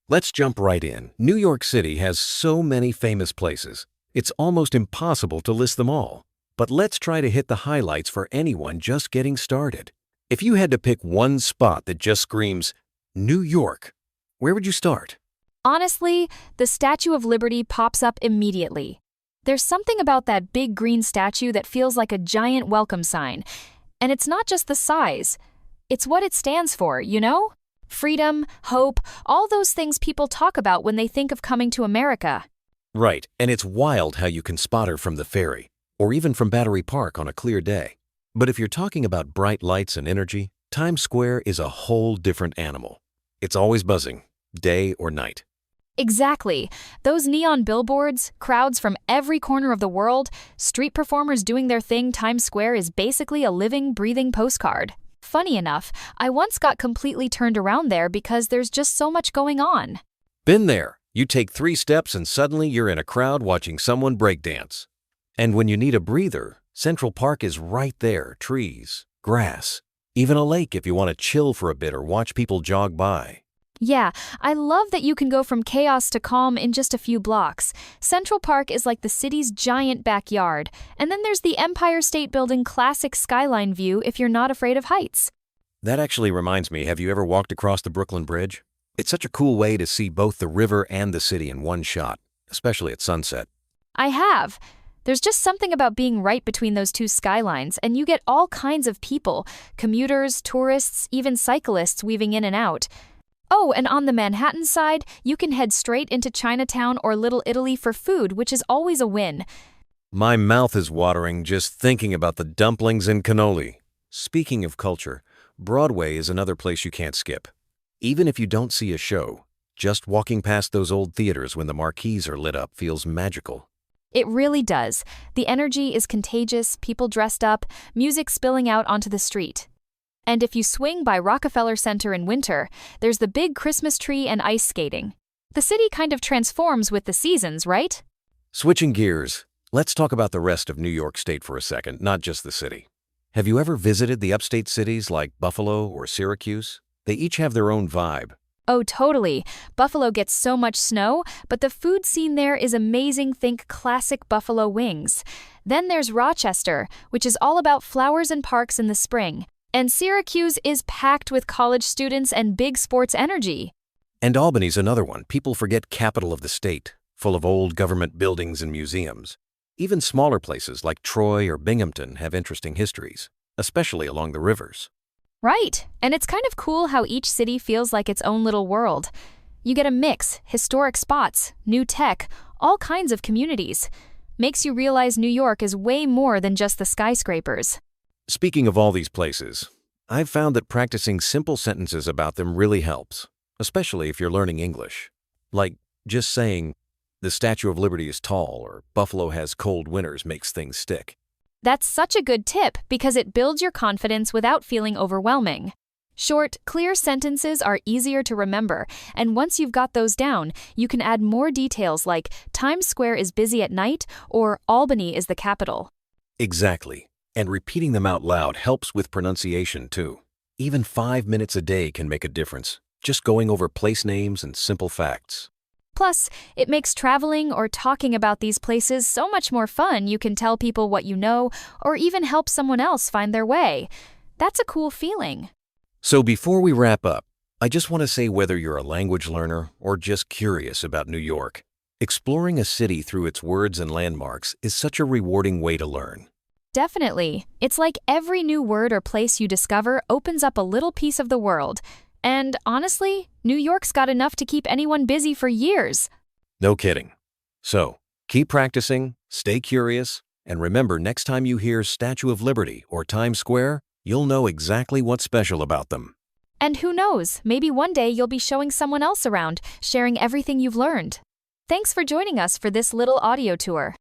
Let's jump right in. New York City has so many famous places. It's almost impossible to list them all. But let's try to hit the highlights for anyone just getting started. If you had to pick one spot that just screams, New York, where would you start? Honestly, the Statue of Liberty pops up immediately. There's something about that big green statue that feels like a giant welcome sign. And it's not just the size. It's what it stands for, you know? Freedom, hope, all those things people talk about when they think of coming to America. Right, and it's wild how you can spot her from the ferry, or even from Battery Park on a clear day. But if you're talking about bright lights and energy, Times Square is a whole different animal. It's always buzzing, day or night. Exactly. Those neon billboards, crowds from every corner of the world, street performers doing their thing. Times Square is basically a living, breathing postcard. Funny enough, I once got completely turned around there because there's just so much going on. Been there. You take 3 steps and suddenly you're in a crowd watching someone breakdance. And when you need a breather, Central Park is right there. Trees, grass, even a lake if you want to chill for a bit or watch people jog by. Yeah, I love that you can go from chaos to calm in just a few blocks. Central Park is like the city's giant backyard. And then there's the Empire State Building classic skyline view if you're not afraid of heights. That actually reminds me, have you ever walked across the Brooklyn Bridge? It's such a cool way to see both the river and the city in one shot, especially at sunset. I have. There's just something about being right between those two skylines, and you get all kinds of people, commuters, tourists, even cyclists weaving in and out. Oh, and on the Manhattan side, you can head straight into Chinatown or Little Italy for food, which is always a win. My mouth is watering just thinking about the dumplings and cannoli. Speaking of culture, Broadway is another place you can't skip. Even if you don't see a show, just walking past those old theaters when the marquees are lit up feels magical. It really does. The energy is contagious, people dressed up, music spilling out onto the street. And if you swing by Rockefeller Center in winter, there's the big Christmas tree and ice skating. The city kind of transforms with the seasons, right? Switching gears, let's talk about the rest of New York State for a second, not just the city. Have you ever visited the upstate cities like Buffalo or Syracuse? They each have their own vibe. Oh, totally. Buffalo gets so much snow, but the food scene there is amazing. Think classic buffalo wings. Then there's Rochester, which is all about flowers and parks in the spring. And Syracuse is packed with college students and big sports energy. And Albany's another one. People forget capital of the state, full of old government buildings and museums. Even smaller places like Troy or Binghamton have interesting histories, especially along the rivers. Right, and it's kind of cool how each city feels like its own little world. You get a mix, historic spots, new tech, all kinds of communities. Makes you realize New York is way more than just the skyscrapers. Speaking of all these places, I've found that practicing simple sentences about them really helps, especially if you're learning English. Like just saying, the Statue of Liberty is tall or Buffalo has cold winters makes things stick. That's such a good tip because it builds your confidence without feeling overwhelming. Short, clear sentences are easier to remember, and once you've got those down, you can add more details like Times Square is busy at night or Albany is the capital. Exactly. And repeating them out loud helps with pronunciation too. Even 5 minutes a day can make a difference, just going over place names and simple facts. Plus, it makes traveling or talking about these places so much more fun. You can tell people what you know or even help someone else find their way. That's a cool feeling. So before we wrap up, I just want to say whether you're a language learner or just curious about New York, exploring a city through its words and landmarks is such a rewarding way to learn. Definitely. It's like every new word or place you discover opens up a little piece of the world. And honestly, New York's got enough to keep anyone busy for years. No kidding. So, keep practicing, stay curious, and remember next time you hear Statue of Liberty or Times Square, you'll know exactly what's special about them. And who knows, maybe one day you'll be showing someone else around, sharing everything you've learned. Thanks for joining us for this little audio tour.